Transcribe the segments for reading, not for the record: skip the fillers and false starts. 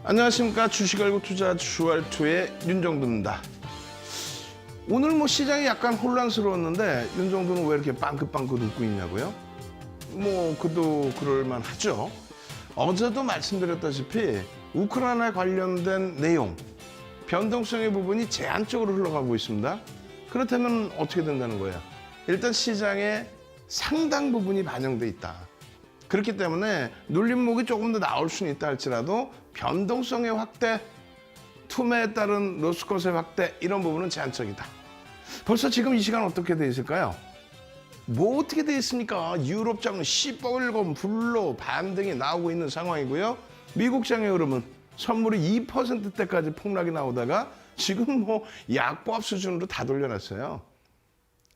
안녕하십니까. 주식 알고 투자 주알투의 윤정두입니다. 오늘 시장이 약간 혼란스러웠는데 윤정두는 왜 이렇게 빵긋빵긋 웃고 있냐고요? 그도 그럴만 하죠. 어제도 말씀드렸다시피 우크라이나 관련된 내용, 변동성의 부분이 제한적으로 흘러가고 있습니다. 그렇다면 어떻게 된다는 거예요? 일단 시장에 상당 부분이 반영돼 있다. 그렇기 때문에 눌림목이 조금 더 나올 수는 있다 할지라도 변동성의 확대, 투매에 따른 로스컷의 확대, 이런 부분은 제한적이다. 벌써 지금 이 시간 어떻게 돼 있을까요? 어떻게 돼 있습니까? 유럽장은 시뻘건 불로 반등이 나오고 있는 상황이고요. 미국장의 흐름은 선물이 2%대까지 폭락이 나오다가 지금 약보합 수준으로 다 돌려놨어요.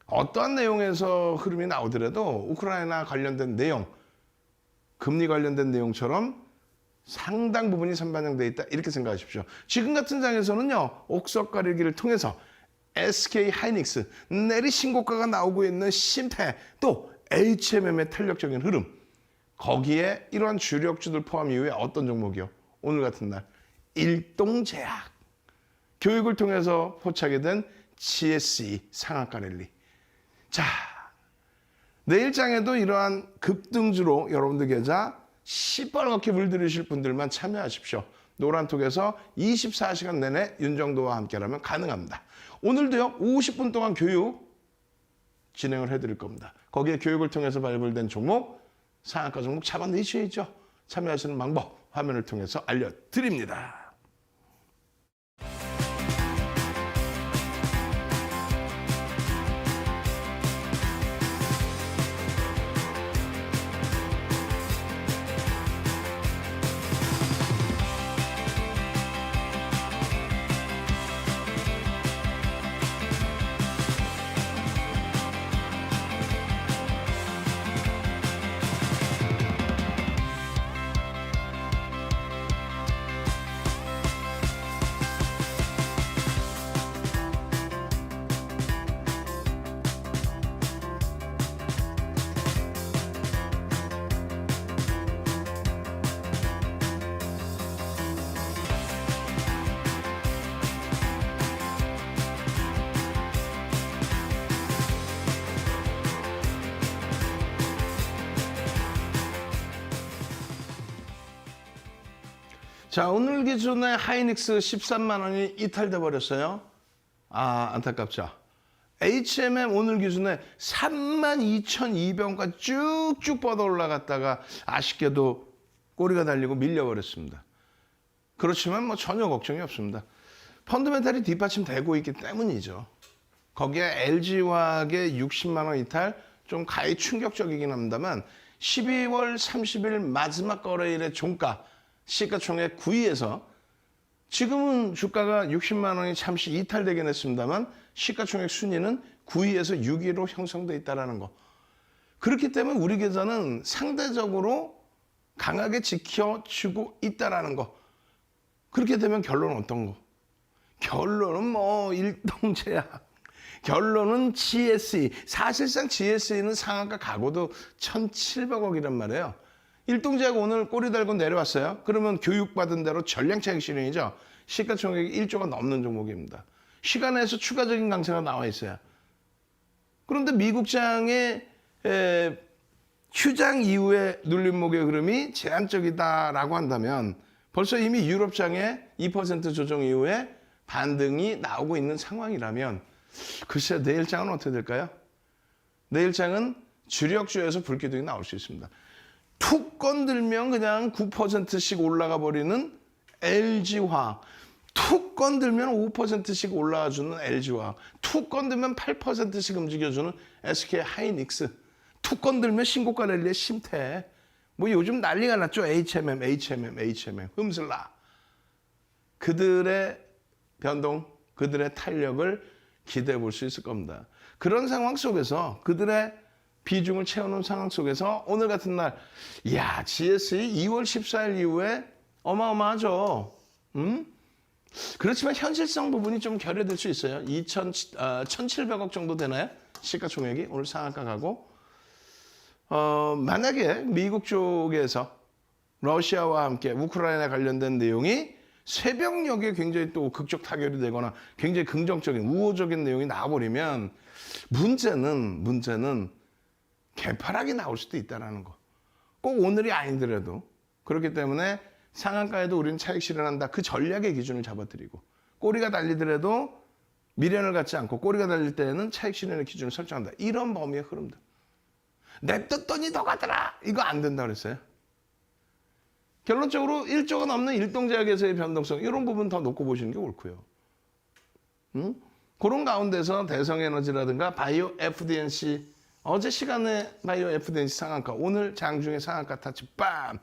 어떠한 내용에서 흐름이 나오더라도 우크라이나 관련된 내용, 금리 관련된 내용처럼 상당 부분이 선반영돼 있다, 이렇게 생각하십시오. 지금 같은 장에서는요, 옥석 가리기를 통해서 SK 하이닉스 내리 신고가가 나오고 있는 심태, 또 HMM의 탄력적인 흐름, 거기에 이러한 주력주들 포함 이후에 어떤 종목이요? 오늘 같은 날 일동제약, 교육을 통해서 포착이 된 GSE 상한가 랠리. 자, 내일장에도 이러한 급등주로 여러분들 계좌 시뻘겋게 물들이실 분들만 참여하십시오. 노란톡에서 24시간 내내 윤정도와 함께라면 가능합니다. 오늘도요, 50분 동안 교육 진행을 해드릴 겁니다. 거기에 교육을 통해서 발굴된 종목, 상한가 종목 잡아내셔야죠. 참여하시는 방법 화면을 통해서 알려드립니다. 자, 오늘 기준에 하이닉스 13만 원이 이탈돼 버렸어요. 안타깝죠. HMM 오늘 기준에 32,200원까지 쭉쭉 뻗어 올라갔다가 아쉽게도 꼬리가 달리고 밀려버렸습니다. 그렇지만 전혀 걱정이 없습니다. 펀드멘탈이 뒷받침되고 있기 때문이죠. 거기에 LG화학의 60만 원 이탈, 좀 가히 충격적이긴 합니다만 12월 30일 마지막 거래일의 종가, 시가총액 9위에서 지금은 주가가 60만 원이 잠시 이탈되긴 했습니다만 시가총액 순위는 9위에서 6위로 형성돼 있다는 거. 그렇기 때문에 우리 계좌는 상대적으로 강하게 지켜주고 있다는 거. 그렇게 되면 결론은 어떤 거? 결론은 일동제약. 결론은 GSE. 사실상 GSE는 상한가 각오도 1,700억이란 말이에요. 일동제약 오늘 꼬리 달고 내려왔어요. 그러면 교육받은 대로 전량차익 실현이죠. 시가총액이 1조가 넘는 종목입니다. 시간에서 추가적인 강세가 나와 있어요. 그런데 미국장의 휴장 이후에 눌림목의 흐름이 제한적이다라고 한다면 벌써 이미 유럽장의 2% 조정 이후에 반등이 나오고 있는 상황이라면 글쎄 내일장은 어떻게 될까요? 내일장은 주력주에서 불기둥이 나올 수 있습니다. 툭 건들면 그냥 9%씩 올라가 버리는 LG화학, 툭 건들면 5%씩 올라와주는 LG화학, 툭 건들면 8%씩 움직여주는 SK 하이닉스, 툭 건들면 신고가 랠리의 심태, 요즘 난리가 났죠. HMM 흠슬라. 그들의 변동, 그들의 탄력을 기대해 볼 수 있을 겁니다. 그런 상황 속에서 그들의 비중을 채우는 상황 속에서 오늘 같은 날, GSE 2월 14일 이후에 어마어마하죠. 그렇지만 현실성 부분이 좀 결여될 수 있어요. 1,700억 정도 되나요? 시가총액이 오늘 상한가 가고. 만약에 미국 쪽에서 러시아와 함께 우크라이나 관련된 내용이 새벽녘에 굉장히 또 극적 타결이 되거나 굉장히 긍정적인 우호적인 내용이 나와버리면 문제는 개파락이 나올 수도 있다는 거. 꼭 오늘이 아니더라도. 그렇기 때문에 상한가에도 우리는 차익 실현한다. 그 전략의 기준을 잡아드리고 꼬리가 달리더라도 미련을 갖지 않고 꼬리가 달릴 때에는 차익 실현의 기준을 설정한다. 이런 범위의 흐름들. 냅뒀더니 더 가더라. 이거 안 된다 그랬어요. 결론적으로 1조가 넘는 일동제약에서의 변동성 이런 부분 더 놓고 보시는 게 옳고요. 그런 가운데서 대성에너지라든가 바이오 FDNC 어제 시간에 바이오 FDNC 상한가 오늘 장중에 상한가 타치 빰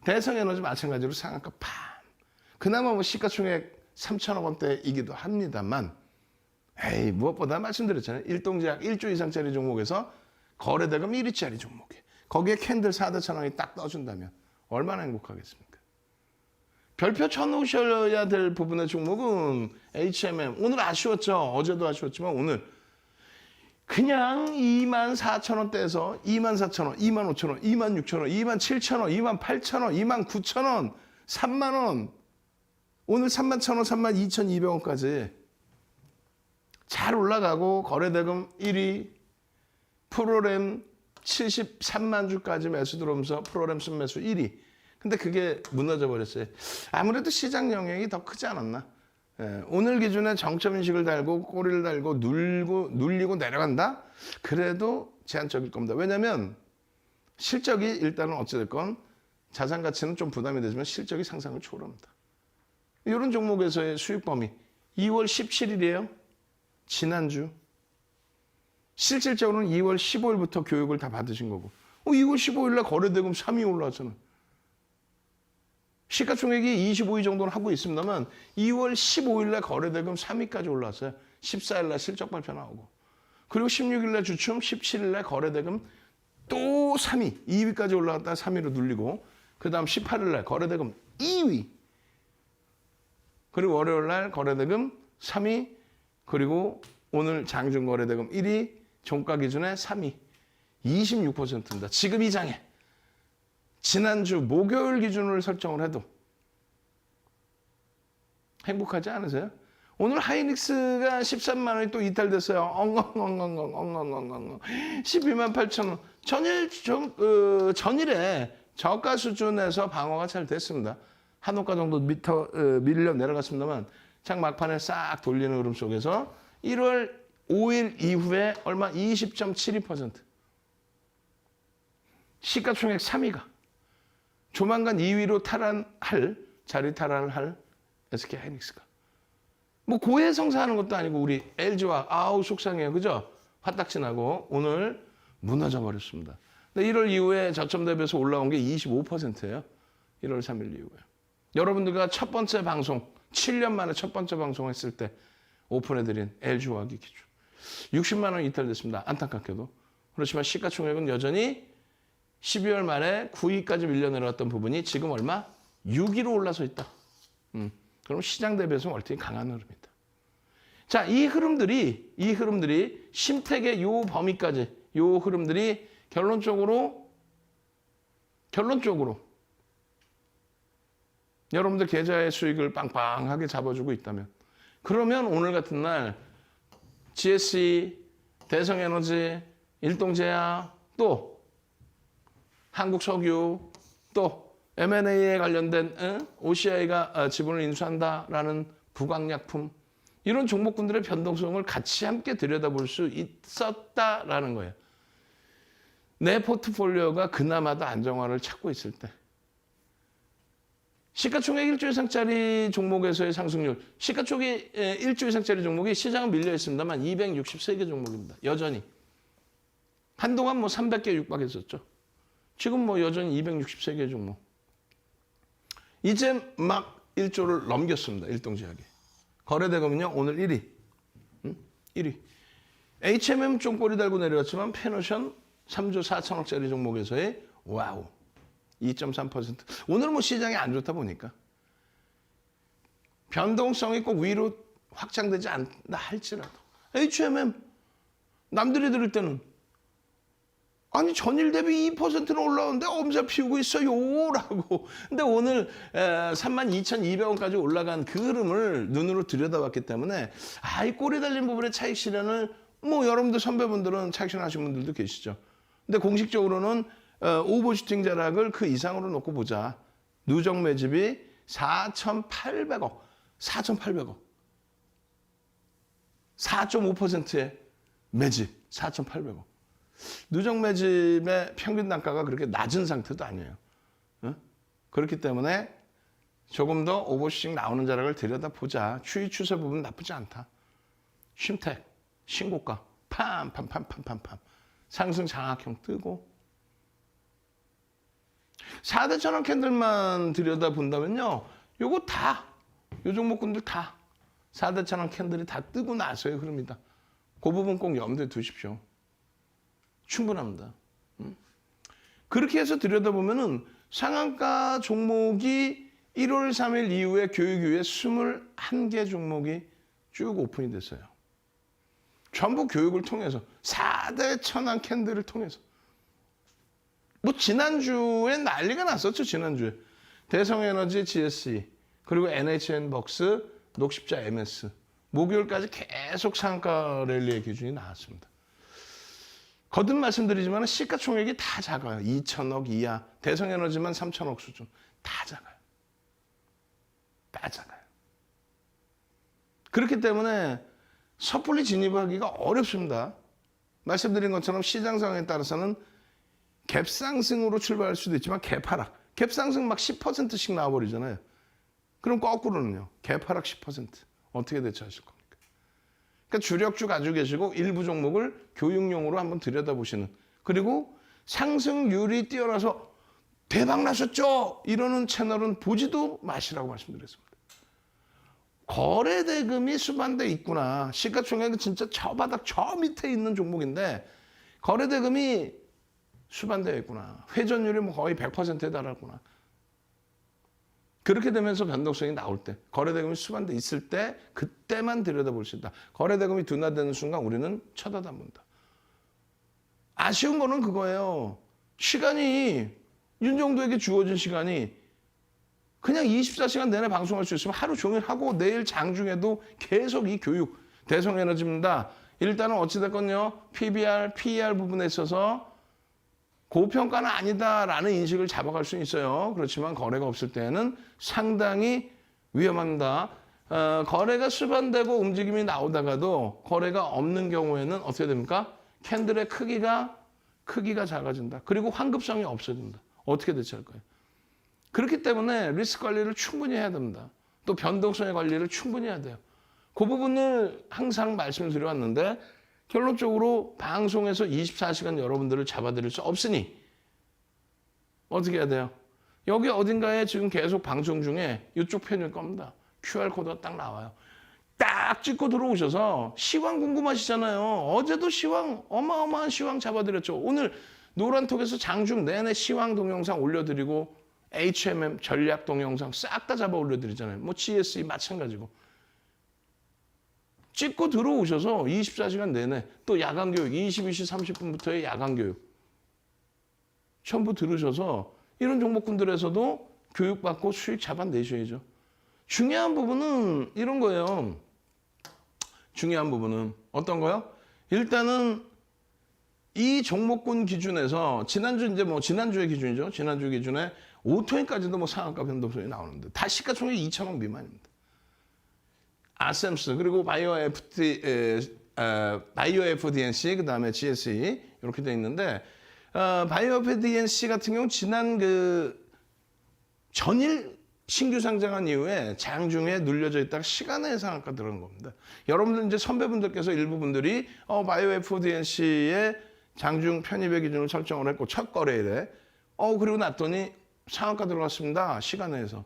대성에너지 마찬가지로 상한가 빰 그나마 뭐 시가총액 3천억 원대이기도 합니다만 에이 무엇보다 말씀드렸잖아요. 일동제약 1조 이상짜리 종목에서 거래대금 1위짜리 종목에 거기에 캔들 4대 천왕이 딱 떠준다면 얼마나 행복하겠습니까? 별표 쳐놓으셔야 될 부분의 종목은 HMM. 오늘 아쉬웠죠. 어제도 아쉬웠지만 오늘 그냥 24,000원대에서 24,000원, 25,000원, 26,000원, 27,000원, 28,000원, 29,000원, 3만원. 오늘 31,000원, 32,200원까지 잘 올라가고 거래대금 1위, 프로램 73만 주까지 매수 들어오면서 프로램 순매수 1위. 근데 그게 무너져 버렸어요. 아무래도 시장 영향이 더 크지 않았나. 예, 오늘 기준에 정점인식을 달고 꼬리를 달고 눌리고 내려간다? 그래도 제한적일 겁니다. 왜냐하면 실적이 일단은 어찌됐건 자산 가치는 좀 부담이 되지만 실적이 상상을 초월합니다. 이런 종목에서의 수익 범위 2월 17일이에요. 지난주. 실질적으로는 2월 15일부터 교육을 다 받으신 거고 2월 15일날 거래대금 3위 올라왔잖아요. 시가총액이 25위 정도는 하고 있습니다만 2월 15일날 거래대금 3위까지 올라왔어요. 14일날 실적 발표 나오고 그리고 16일날 주춤 17일날 거래대금 또 3위 2위까지 올라갔다가 3위로 눌리고 그 다음 18일날 거래대금 2위 그리고 월요일날 거래대금 3위 그리고 오늘 장중 거래대금 1위 종가 기준에 3위 26%입니다. 지금 이 장에 지난주 목요일 기준으로 설정을 해도 행복하지 않으세요? 오늘 하이닉스가 13만 원이 또 이탈됐어요. 엉엉엉엉엉엉엉엉 12만 8천 원. 전일에 저가 수준에서 방어가 잘 됐습니다. 한 호가 정도 밀려 내려갔습니다만 장 막판에 싹 돌리는 흐름 속에서 1월 5일 이후에 얼마 20.72% 시가총액 3위가 조만간 2위로 자리 탈환을 할 SK 하이닉스가 뭐 고해성사하는 것도 아니고 우리 LG와 아우 속상해요. 그죠? 화딱지 나고 오늘 무너져 버렸습니다. 근데 1월 이후에 저점 대비해서 올라온 게 25%예요. 1월 3일 이후에. 여러분들과 첫 번째 방송 7년 만에 첫 번째 방송했을 때 오픈해드린 LG화학이 기준 60만 원 이탈됐습니다. 안타깝게도. 그렇지만 시가총액은 여전히 12월 말에 9위까지 밀려 내려왔던 부분이 지금 얼마? 6위로 올라서 있다. 그럼 시장 대비해서 월등히 강한 흐름이다. 자, 이 흐름들이 심택의 요 범위까지 요 흐름들이 결론적으로 여러분들 계좌의 수익을 빵빵하게 잡아주고 있다면 그러면 오늘 같은 날 GSE, 대성에너지, 일동제약, 또 한국석유, 또 M&A에 관련된 OCI가 지분을 인수한다라는 부강약품 이런 종목군들의 변동성을 같이 함께 들여다볼 수 있었다라는 거예요. 내 포트폴리오가 그나마도 안정화를 찾고 있을 때 시가총액 1조 이상짜리 종목에서의 상승률 시가총액 1조 이상짜리 종목이 시장은 밀려 있습니다만 263개 종목입니다. 여전히. 한동안 뭐 300개 육박했었죠. 지금 뭐 여전히 263개 종목. 이제 막 1조를 넘겼습니다. 일동제약이. 거래대금은요. 오늘 1위. 1위. HMM 좀 꼬리 달고 내려왔지만 페노션 3조 4천억짜리 종목에서의 와우. 2.3%. 오늘은 뭐 시장이 안 좋다 보니까 변동성이 꼭 위로 확장되지 않다 할지라도 HMM 남들이 들을 때는 아니 전일 대비 2%는 올라오는데 엄살 피우고 있어요 라고. 근데 오늘 32,200원까지 올라간 그 흐름을 눈으로 들여다봤기 때문에 이 꼬리 달린 부분의 차익 실현을 뭐 여러분들 선배분들은 차익 실현하신 분들도 계시죠. 근데 공식적으로는 오버슈팅 자락을 그 이상으로 놓고 보자. 누적 매집이 4,800억. 4,800억. 4.5%의 매집. 4,800억. 누적 매집의 평균 단가가 그렇게 낮은 상태도 아니에요. 그렇기 때문에 조금 더 오버슈팅 나오는 자락을 들여다보자. 추이 추세 부분 나쁘지 않다. 쉼택, 신고가, 팜. 상승 장악형 뜨고. 4대 천원 캔들만 들여다본다면요. 요거 다, 요 종목군들 다 4대 천원 캔들이 다 뜨고 나서의 흐름이다. 그 부분 꼭 염두에 두십시오. 충분합니다. 그렇게 해서 들여다보면은 상한가 종목이 1월 3일 이후에 교육 이후에 21개 종목이 쭉 오픈이 됐어요. 전부 교육을 통해서 4대 천왕 캔들을 통해서. 뭐 지난주에 난리가 났었죠. 지난주에. 대성에너지 GSE 그리고 NHN벅스 녹십자 MS 목요일까지 계속 상한가 랠리의 기준이 나왔습니다. 거듭 말씀드리지만 시가총액이 다 작아요. 2천억 이하. 대성에너지만 3천억 수준. 다 작아요. 다 작아요. 그렇기 때문에 섣불리 진입하기가 어렵습니다. 말씀드린 것처럼 시장 상황에 따라서는 갭상승으로 출발할 수도 있지만 갭하락. 갭상승 막 10%씩 나와버리잖아요. 그럼 거꾸로는요. 갭하락 10%. 어떻게 대처하실 겁니까? 그러니까 주력주 가지고 계시고 일부 종목을 교육용으로 한번 들여다보시는. 그리고 상승률이 뛰어나서 대박 나셨죠? 이러는 채널은 보지도 마시라고 말씀드렸습니다. 거래대금이 수반돼 있구나. 시가총액은 진짜 저 바닥 저 밑에 있는 종목인데 거래대금이 수반되어 있구나. 회전율이 뭐 거의 100%에 달하구나. 그렇게 되면서 변동성이 나올 때, 거래대금이 수반돼 있을 때 그때만 들여다볼 수 있다. 거래대금이 둔화되는 순간 우리는 쳐다도 안 본다. 아쉬운 거는 그거예요. 시간이 윤정도에게 주어진 시간이 그냥 24시간 내내 방송할 수 있으면 하루 종일 하고 내일 장중에도 계속 이 교육, 대성에너지입니다. 일단은 어찌됐건요. PBR, PER 부분에 있어서 고평가는 아니다라는 인식을 잡아갈 수 있어요. 그렇지만 거래가 없을 때는 상당히 위험합니다. 거래가 수반되고 움직임이 나오다가도 거래가 없는 경우에는 어떻게 됩니까? 캔들의 크기가 작아진다. 그리고 환급성이 없어진다. 어떻게 대처할까요? 그렇기 때문에 리스크 관리를 충분히 해야 됩니다. 또 변동성의 관리를 충분히 해야 돼요. 그 부분을 항상 말씀을 드려왔는데 결론적으로 방송에서 24시간 여러분들을 잡아드릴 수 없으니 어떻게 해야 돼요? 여기 어딘가에 지금 계속 방송 중에 이쪽 편일 겁니다. QR코드가 딱 나와요. 딱 찍고 들어오셔서 시황 궁금하시잖아요. 어제도 시황 어마어마한 시황 잡아드렸죠. 오늘 노란톡에서 장중 내내 시황 동영상 올려드리고 HMM 전략 동영상 싹 다 잡아 올려드리잖아요. 뭐 GSE 마찬가지고. 찍고 들어오셔서 24시간 내내 또 야간교육 22시 30분부터의 야간교육 전부 들으셔서 이런 종목군들에서도 교육받고 수익 잡아내셔야죠. 중요한 부분은 이런 거예요. 중요한 부분은 어떤 거요? 일단은 이 종목군 기준에서 지난주의 기준이죠. 지난주 기준에 5토인까지도 뭐 상한가 변동성이 나오는데 다 시가총액 2천억 미만입니다. 아셈스 그리고 바이오 FDNC 그다음에 GSE 이렇게 돼 있는데 바이오 FDNC 같은 경우 지난 전일 신규 상장한 이후에 장중에 눌려져 있다가 시간의 상한가 들어간 겁니다. 여러분들 이제 선배분들께서 일부 분들이 바이오 FDNC의 장중 편입의 기준을 설정을 했고 첫 거래일에 그리고 났더니 상한가 들어갔습니다. 시간에서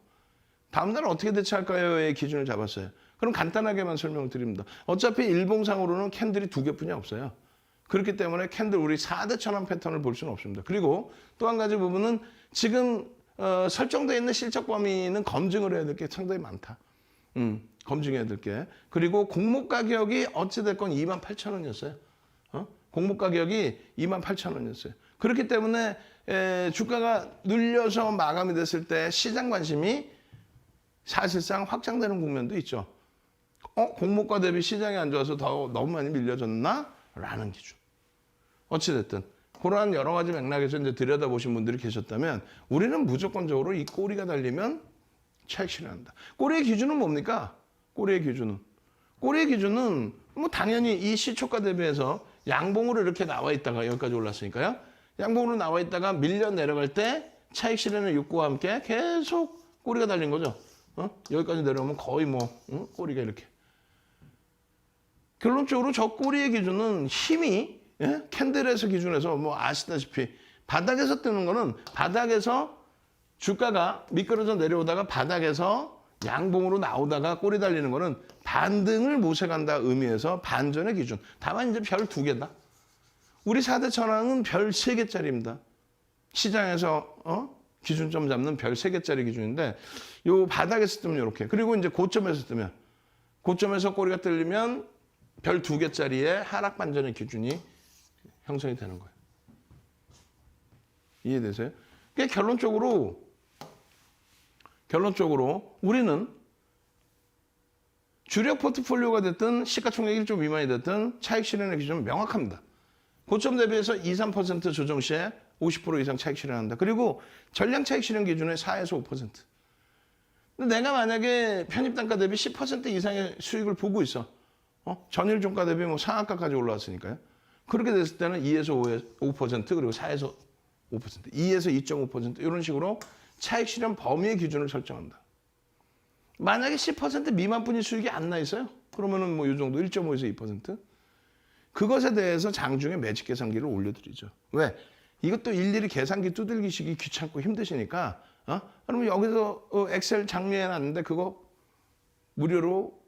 다음날 어떻게 대처할까요의 기준을 잡았어요. 그럼 간단하게만 설명을 드립니다. 어차피 일봉상으로는 캔들이 2개뿐이 없어요. 그렇기 때문에 캔들 우리 4대 천왕 패턴을 볼 수는 없습니다. 그리고 또 한 가지 부분은 지금 설정되어 있는 실적 범위는 검증을 해야 될 게 상당히 많다. 검증해야 될 게. 그리고 공모 가격이 어찌됐건 28,000원이었어요. 공모 가격이 28,000원이었어요. 그렇기 때문에 주가가 눌려서 마감이 됐을 때 시장 관심이 사실상 확장되는 국면도 있죠. 공모가 대비 시장이 안 좋아서 너무 많이 밀려졌나? 라는 기준. 어찌됐든 그러한 여러 가지 맥락에서 이제 들여다보신 분들이 계셨다면 우리는 무조건적으로 이 꼬리가 달리면 차익 실현한다. 꼬리의 기준은 뭡니까? 꼬리의 기준은 뭐 당연히 이 시초가 대비해서 양봉으로 이렇게 나와 있다가 여기까지 올랐으니까요. 양봉으로 나와 있다가 밀려 내려갈 때 차익 실현의 욕구와 함께 계속 꼬리가 달린 거죠. 여기까지 내려오면 거의 꼬리가 이렇게. 결론적으로 저 꼬리의 기준은 힘이 캔들에서 기준에서 아시다시피 바닥에서 뜨는 거는 바닥에서 주가가 미끄러져 내려오다가 바닥에서 양봉으로 나오다가 꼬리 달리는 거는 반등을 모색한다 의미에서 반전의 기준. 다만 이제 별 2개다. 우리 4대 천왕은 별 3개짜리입니다. 시장에서 기준점 잡는 별 3개짜리 기준인데 요 바닥에서 뜨면 이렇게. 그리고 이제 고점에서 뜨면 고점에서 꼬리가 뚫리면 별 2개짜리의 하락 반전의 기준이 형성이 되는 거예요. 이해되세요? 그러니까 결론적으로 우리는 주력 포트폴리오가 됐든 시가총액 1조 미만이 됐든 차익 실현의 기준은 명확합니다. 고점 대비해서 2, 3% 조정 시에 50% 이상 차익 실현한다. 그리고 전량 차익 실현 기준의 4에서 5%. 근데 내가 만약에 편입단가 대비 10% 이상의 수익을 보고 있어. 전일 종가 대비 상한가까지 올라왔으니까요. 그렇게 됐을 때는 2에서 5% 그리고 4에서 5%, 2에서 2.5% 이런 식으로 차익 실현 범위의 기준을 설정한다. 만약에 10% 미만뿐이 수익이 안 나 있어요. 그러면은 이 정도 1.5에서 2%. 그것에 대해서 장중에 매직 계산기를 올려드리죠. 왜? 이것도 일일이 계산기 두들기시기 귀찮고 힘드시니까 그러면 여기서 엑셀 장려해 놨는데 그거 무료로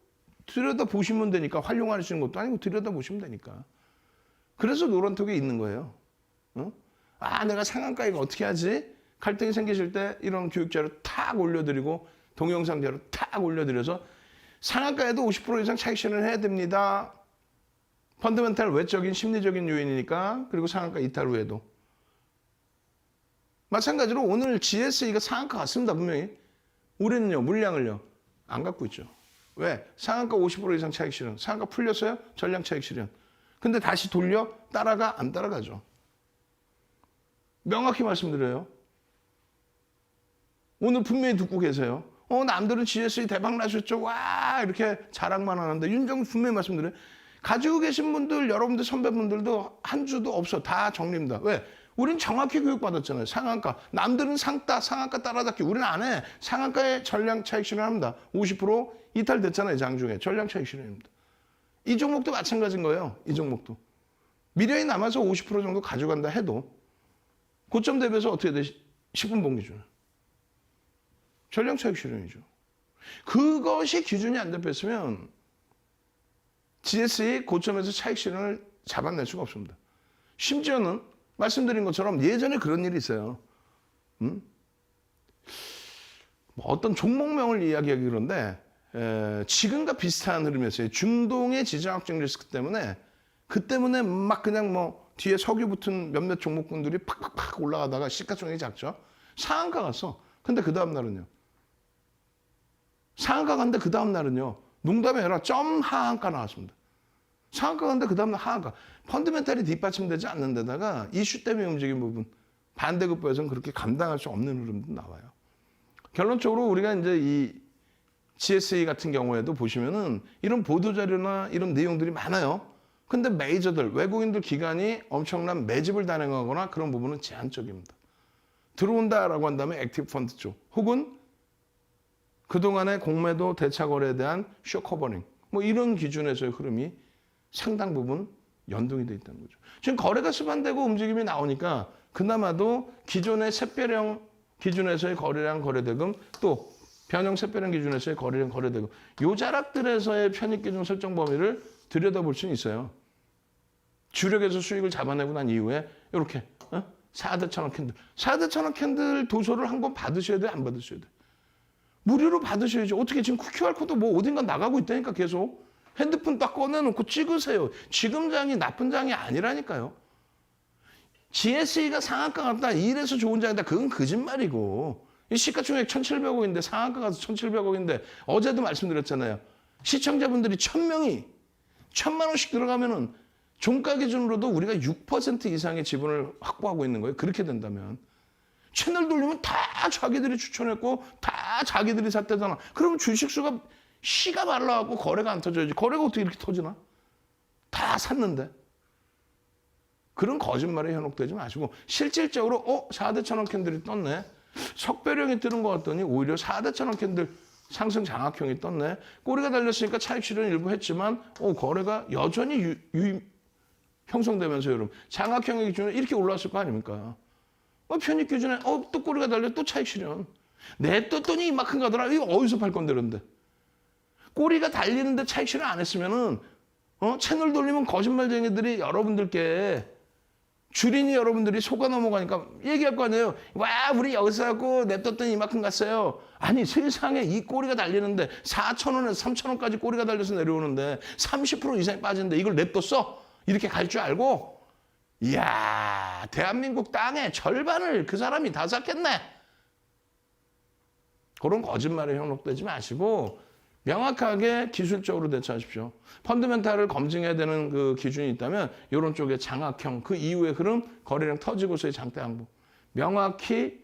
들여다보시면 되니까 활용할 수 있는 것도 아니고 들여다보시면 되니까. 그래서 노란톡에 있는 거예요. 내가 상한가 이거 어떻게 하지? 갈등이 생기실 때 이런 교육자료 탁 올려드리고 동영상 자료 탁 올려드려서 상한가에도 50% 이상 차익 실현을 해야 됩니다. 펀더멘탈 외적인 심리적인 요인이니까. 그리고 상한가 이탈 후에도. 마찬가지로 오늘 GSE가 상한가 갔습니다. 분명히. 우리는요. 물량을요. 안 갖고 있죠. 왜? 상한가 50% 이상 차익 실현. 상한가 풀렸어요? 전량 차익 실현. 근데 다시 돌려? 따라가? 안 따라가죠. 명확히 말씀드려요. 오늘 분명히 듣고 계세요. 남들은 GSE 대박 나셨죠. 와 이렇게 자랑만 하는데 윤정수 분명히 말씀드려요. 가지고 계신 분들, 여러분들 선배분들도 한 주도 없어. 다 정리입니다. 왜? 우린 정확히 교육받았잖아요. 상한가. 남들은 상한가 따라잡기. 우리는 안 해. 상한가에 전량 차익 실현합니다. 50% 이탈됐잖아요. 장중에. 전량 차익 실현입니다. 이 종목도 마찬가지인 거예요. 이 종목도. 미래에 남아서 50% 정도 가져간다 해도 고점 대비해서 어떻게 돼? 10분봉 기준. 전량 차익 실현이죠. 그것이 기준이 안 잡혔으면 GSE 고점에서 차익 실현을 잡아낼 수가 없습니다. 심지어는 말씀드린 것처럼 예전에 그런 일이 있어요. 어떤 종목명을 이야기하기 그런데 지금과 비슷한 흐름이었어요. 중동의 지정학적 리스크 때문에 그 때문에 막 그냥 뒤에 석유 붙은 몇몇 종목군들이 팍팍팍 올라가다가 시가총액이 작죠. 상한가 갔어. 근데 그 다음 날은요. 상한가 갔는데 그 다음 날은요. 농담이 아니라 점 하한가 나왔습니다. 상한가 갔는데 그 다음 날 하한가. 펀드멘탈이 뒷받침되지 않는 데다가 이슈 때문에 움직인 부분. 반대급부에서는 그렇게 감당할 수 없는 흐름도 나와요. 결론적으로 우리가 이제 이 GSE 같은 경우에도 보시면은 이런 보도자료나 이런 내용들이 많아요. 근데 메이저들, 외국인들 기관이 엄청난 매집을 단행하거나 그런 부분은 제한적입니다. 들어온다라고 한다면 액티브 펀드 쪽, 혹은 그동안의 공매도 대차 거래에 대한 쇼커버링, 이런 기준에서의 흐름이 상당 부분 연동이 돼 있다는 거죠. 지금 거래가 수반되고 움직임이 나오니까 그나마도 기존의 샛별형 기준에서의 거래량 거래대금, 또 변형 샛별형 기준에서의 거래량 거래대금, 요 자락들에서의 편입기준 설정 범위를 들여다볼 수는 있어요. 주력에서 수익을 잡아내고 난 이후에 이렇게 4대 천원 캔들. 4대 천원 캔들 도서를 한번 받으셔야 돼? 안 받으셔야 돼? 무료로 받으셔야죠. 어떻게 지금 QR코드 어딘가 나가고 있다니까 계속. 핸드폰 딱 꺼내놓고 찍으세요. 지금 장이 나쁜 장이 아니라니까요. GSE가 상한가 갔다 이래서 좋은 장이다. 그건 거짓말이고. 이 시가총액 1,700억인데 상한가 가서 1,700억인데 어제도 말씀드렸잖아요. 시청자분들이 1,000명이 1,000만 원씩 들어가면은 종가 기준으로도 우리가 6% 이상의 지분을 확보하고 있는 거예요. 그렇게 된다면. 채널 돌리면 다 자기들이 추천했고 다 자기들이 샀대잖아. 그러면 주식수가 씨가 말라갖고 거래가 안 터져야지. 거래가 어떻게 이렇게 터지나? 다 샀는데. 그런 거짓말에 현혹되지 마시고 실질적으로 4대 천원 캔들이 떴네. 석배령이 뜨는 것 같더니 오히려 4대 천원 캔들 상승 장악형이 떴네. 꼬리가 달렸으니까 차익 실현 일부 했지만 거래가 여전히 형성되면서 여러분 장악형의 기준에 이렇게 올라왔을 거 아닙니까? 편입 기준에 또 꼬리가 달려 또 차익 실현. 내떴더니 이만큼 가더라. 이거 어디서 팔 건데 그런데. 꼬리가 달리는데 차익 실현 안 했으면은 채널 돌리면 거짓말쟁이들이 여러분들께 주린이 여러분들이 속아 넘어가니까 얘기할 거 아니에요. 와 우리 여기서 하고 냅뒀더니 이만큼 갔어요. 아니 세상에 이 꼬리가 달리는데 4,000원에서 3,000원까지 꼬리가 달려서 내려오는데 30% 이상이 빠지는데 이걸 냅뒀어? 이렇게 갈 줄 알고 이야 대한민국 땅의 절반을 그 사람이 다 샀겠네. 그런 거짓말에 현혹되지 마시고 명확하게 기술적으로 대처하십시오. 펀드멘탈을 검증해야 되는 그 기준이 있다면 이런 쪽에 장악형, 그 이후의 흐름, 거래량 터지고서의 장대 항복. 명확히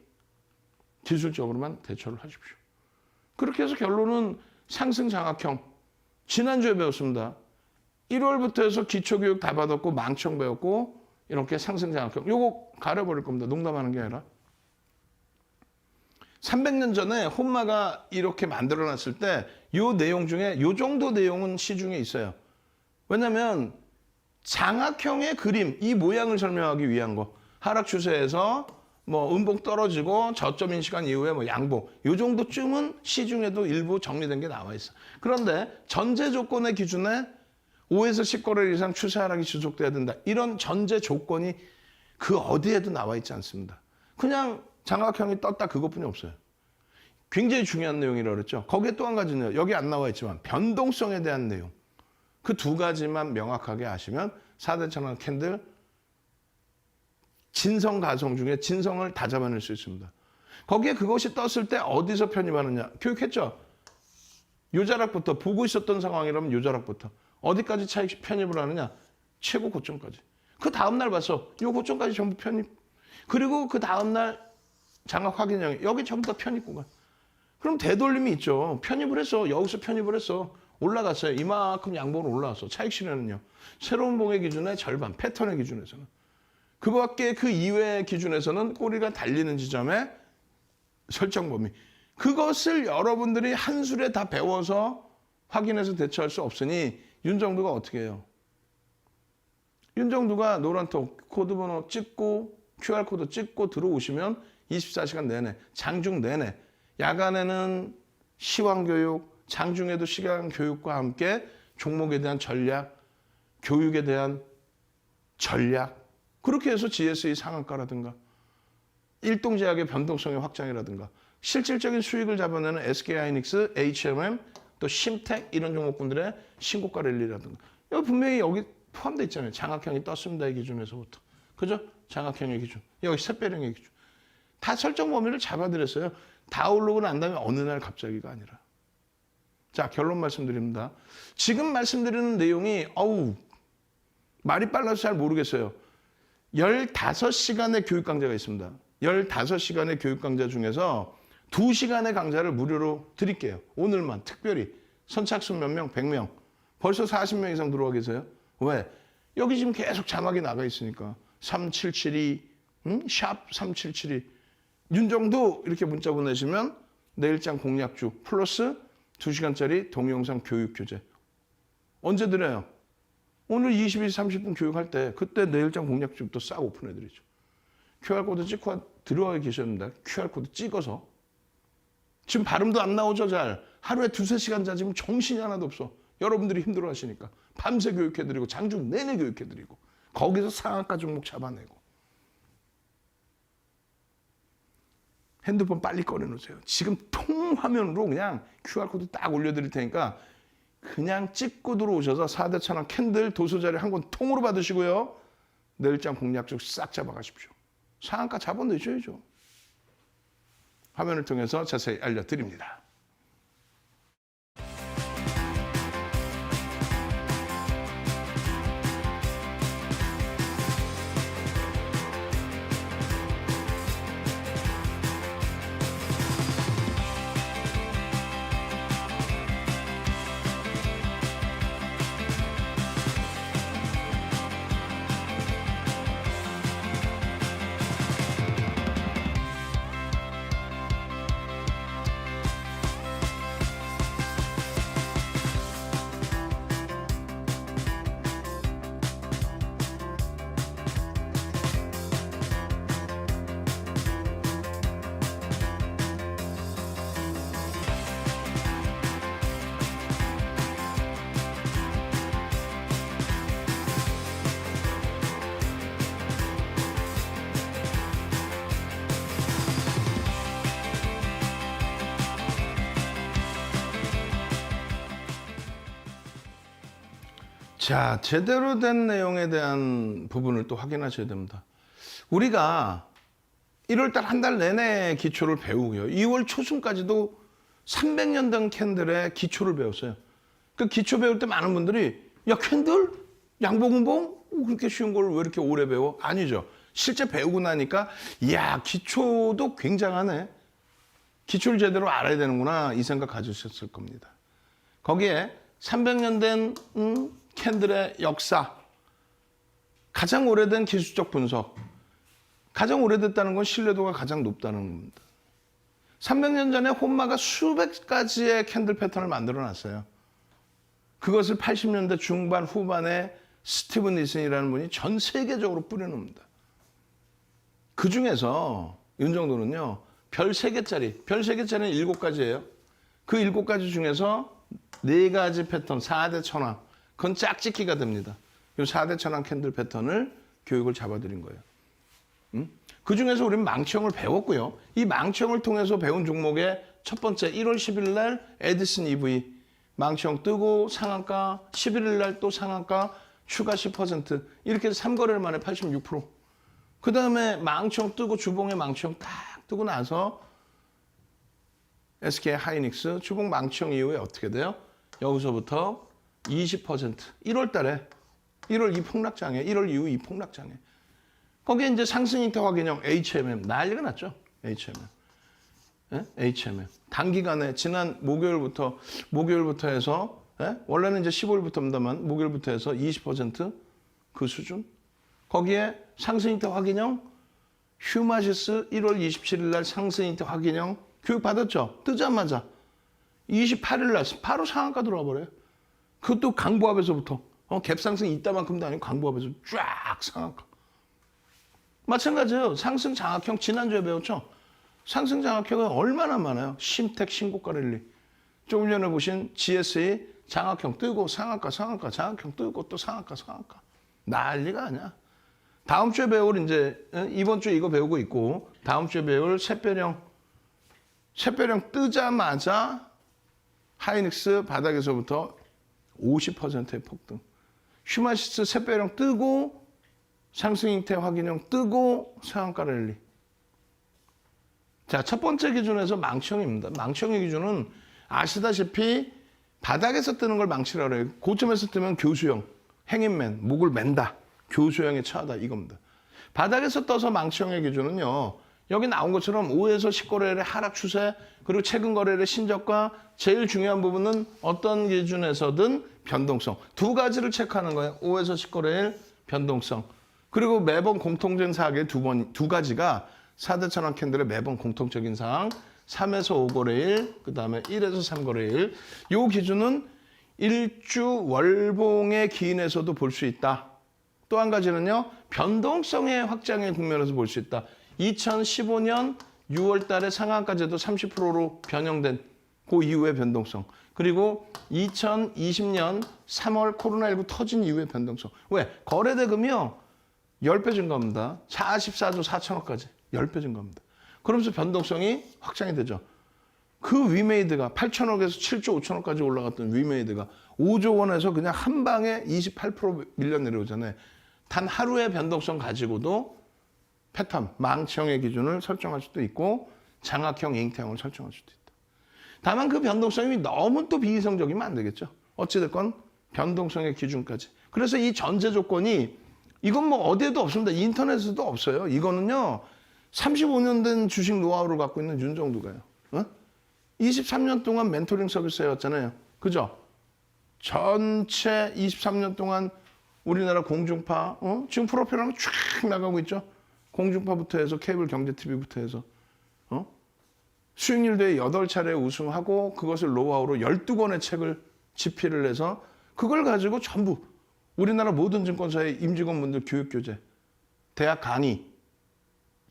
기술적으로만 대처를 하십시오. 그렇게 해서 결론은 상승 장악형. 지난주에 배웠습니다. 1월부터 해서 기초교육 다 받았고 망청 배웠고 이렇게 상승 장악형. 요거 가려버릴 겁니다. 농담하는 게 아니라. 300년 전에 혼마가 이렇게 만들어놨을 때 이 내용 중에 이 정도 내용은 시중에 있어요. 왜냐하면 장악형의 그림, 이 모양을 설명하기 위한 거. 하락 추세에서 뭐 음봉 떨어지고 저점인 시간 이후에 뭐 양봉. 이 정도쯤은 시중에도 일부 정리된 게 나와 있어. 그런데 전제 조건의 기준에 5에서 10거래일 이상 추세 하락이 지속돼야 된다. 이런 전제 조건이 그 어디에도 나와 있지 않습니다. 그냥 장악형이 떴다 그것뿐이 없어요. 굉장히 중요한 내용이라고 그랬죠. 거기에 또 한 가지는 여기 안 나와 있지만 변동성에 대한 내용. 그 두 가지만 명확하게 아시면 4대 천원 캔들 진성 가성 중에 진성을 다 잡아낼 수 있습니다. 거기에 그것이 떴을 때 어디서 편입하느냐. 교육했죠. 요자락부터 보고 있었던 상황이라면 요자락부터 어디까지 차익 편입을 하느냐. 최고 고점까지. 그 다음날 봤어. 요 고점까지 전부 편입. 그리고 그 다음날 장악 확인형 여기 전부 다 편입 구간. 그럼 되돌림이 있죠. 편입을 했어. 여기서 편입을 했어. 올라갔어요. 이만큼 양봉으로 올라왔어. 차익 실현은요. 새로운 봉의 기준의 절반, 패턴의 기준에서는. 그 밖에 그 이외의 기준에서는 꼬리가 달리는 지점에 설정 범위. 그것을 여러분들이 한 술에 다 배워서 확인해서 대처할 수 없으니 윤정두가 어떻게 해요? 윤정두가 노란톡 코드번호 찍고 QR코드 찍고 들어오시면 24시간 내내, 장중 내내, 야간에는 시황교육, 장중에도 시간교육과 함께 종목에 대한 전략, 교육에 대한 전략, 그렇게 해서 GSE 상한가라든가 일동제약의 변동성의 확장이라든가 실질적인 수익을 잡아내는 SK하이닉스, HMM, 또 심텍 이런 종목군들의 신고가 랠리라든가 여기 분명히 여기 포함되어 있잖아요. 장악형이 떴습니다. 이 기준에서부터. 그죠? 장악형의 기준. 여기 샛배령의 기준. 다 설정 범위를 잡아드렸어요. 다 오르고 난 다음에 어느 날 갑자기가 아니라. 자, 결론 말씀드립니다. 지금 말씀드리는 내용이 말이 빨라서 잘 모르겠어요. 15시간의 교육 강좌가 있습니다. 15시간의 교육 강좌 중에서 2시간의 강좌를 무료로 드릴게요. 오늘만 특별히. 선착순 몇 명? 100명. 벌써 40명 이상 들어와 계세요. 왜? 여기 지금 계속 자막이 나가 있으니까. 3772, 샵 3772. 윤정도 이렇게 문자 보내시면 내일장 공략주 플러스 2시간짜리 동영상 교육 교재. 언제 드려요? 오늘 22시 30분 교육할 때 그때 내일장 공략주부터 싹 오픈해드리죠. QR코드 찍고 들어가 계셨습니다. QR코드 찍어서. 지금 발음도 안 나오죠, 잘. 하루에 2-3시간 자지면 정신이 하나도 없어. 여러분들이 힘들어 하시니까. 밤새 교육해드리고 장중 내내 교육해드리고 거기서 상한가 종목 잡아내고. 핸드폰 빨리 꺼내놓으세요. 지금 통화면으로 그냥 QR코드 딱 올려드릴 테니까 그냥 찍고 들어오셔서 4대 천원 캔들 도서자료 한 권 통으로 받으시고요. 내일장 공략적 싹 잡아가십시오. 상한가 잡아내셔야죠. 화면을 통해서 자세히 알려드립니다. 자, 제대로 된 내용에 대한 부분을 또 확인하셔야 됩니다. 우리가 1월달 한 달 내내 기초를 배우고요. 2월 초순까지도 300년 된 캔들의 기초를 배웠어요. 그 기초 배울 때 많은 분들이 야, 캔들? 양봉운봉? 그렇게 쉬운 걸 왜 이렇게 오래 배워? 아니죠. 실제 배우고 나니까 이야, 기초도 굉장하네. 기초를 제대로 알아야 되는구나 이 생각 가지셨을 겁니다. 거기에 300년 된 캔들의 역사, 가장 오래된 기술적 분석, 가장 오래됐다는 건 신뢰도가 가장 높다는 겁니다. 300년 전에 혼마가 수백 가지의 캔들 패턴을 만들어 놨어요. 그것을 80년대 중반 후반에 스티븐 니슨이라는 분이 전 세계적으로 뿌려놓습니다. 그 중에서 윤정도는요, 별 3개짜리, 별 3개짜리는 7가지예요. 그 7가지 중에서 4가지 패턴, 4대 천왕, 그건 짝짓기가 됩니다. 이 4대 천왕 캔들 패턴을 교육을 잡아드린 거예요. 그 중에서 우리는 망치형을 배웠고요. 이 망치형을 통해서 배운 종목의 첫 번째 1월 10일 날 에디슨 EV 망치형 뜨고 상한가, 11일 날 또 상한가 추가 10% 이렇게 해서 3거래일 만에 86%. 그 다음에 망치형 뜨고 주봉에 망치형 딱 뜨고 나서 SK 하이닉스 주봉 망치형 이후에 어떻게 돼요? 여기서부터 20% 1월 달에 1월 이 폭락장에 1월 이후 이 폭락장에 거기에 이제 상승인태 확인형 HMM 난리가 났죠. HMM. 예? HMM. 단기간에 지난 목요일부터 해서 예? 원래는 이제 15일부터입니다만 목요일부터 해서 20% 수준. 거기에 상승인태 확인형 휴마시스 1월 27일 날 상승인태 확인형 교육 받았죠. 뜨자마자 28일 날 바로 상한가 들어와 버려요. 그것도 강보합에서부터 갭상승 이따만큼도 아니고 강보합에서 쫙 상한가. 마찬가지예요. 상승 장악형 지난주에 배웠죠. 상승 장악형은 얼마나 많아요. 심택 신고가 랠리. 조금 전에 보신 GSA 장악형 뜨고 상한가 장악형 뜨고 또 상한가. 난리가 아니야. 다음 주에 배울 이제 이번 주에 이거 배우고 있고 다음 주에 배울 샛별형 뜨자마자 하이닉스 바닥에서부터 50%의 폭등. 휴마시스 샛별형 뜨고 상승인태 확인형 뜨고 상한가 랠리. 자, 첫 번째 기준에서 망치형입니다. 망치형의 기준은 아시다시피 바닥에서 뜨는 걸 망치라고 해요. 고점에서 뜨면 교수형, 행인맨, 목을 맨다. 교수형에 처하다 이겁니다. 바닥에서 떠서 망치형의 기준은요. 여기 나온 것처럼 5에서 10거래일의 하락 추세 그리고 최근 거래일의 신저가 제일 중요한 부분은 어떤 기준에서든 변동성. 2가지를 체크하는 거예요. 5에서 10거래일 변동성. 그리고 매번 공통된 사항의 두 가지가 4대 천왕 캔들의 매번 공통적인 사항 3에서 5거래일 그 다음에 1에서 3거래일 이 기준은 일주 월봉의 기인에서도 볼 수 있다. 또 한 가지는요. 변동성의 확장의 국면에서 볼 수 있다. 2015년 6월 달에 상한가제도 30%로 변형된 그 이후의 변동성. 그리고 2020년 3월 코로나19 터진 이후의 변동성. 왜? 거래대금이요. 10배 증가합니다. 44조 4천억까지 10배 증가합니다. 그러면서 변동성이 확장이 되죠. 그 위메이드가 8천억에서 7조 5천억까지 올라갔던 위메이드가 5조 원에서 그냥 한 방에 28% 밀려 내려오잖아요. 단 하루의 변동성 가지고도 패턴, 망치형의 기준을 설정할 수도 있고 장악형, 잉태형을 설정할 수도 있다. 다만 그 변동성이 너무 또 비이성적이면 안 되겠죠. 어찌됐건 변동성의 기준까지. 그래서 이 전제 조건이 이건 뭐 어디에도 없습니다. 인터넷에도 없어요. 이거는요. 35년 된 주식 노하우를 갖고 있는 윤정두가요. 23년 동안 멘토링 서비스 해왔잖아요. 그죠? 전체 23년 동안 우리나라 공중파, 지금 프로필 하면 쫙 나가고 있죠? 공중파부터 해서 케이블 경제 TV부터 해서, 수익률 대회 8차례 우승하고 그것을 노하우로 12권의 책을 집필을 해서 그걸 가지고 전부 우리나라 모든 증권사의 임직원분들 교육교재, 대학 강의,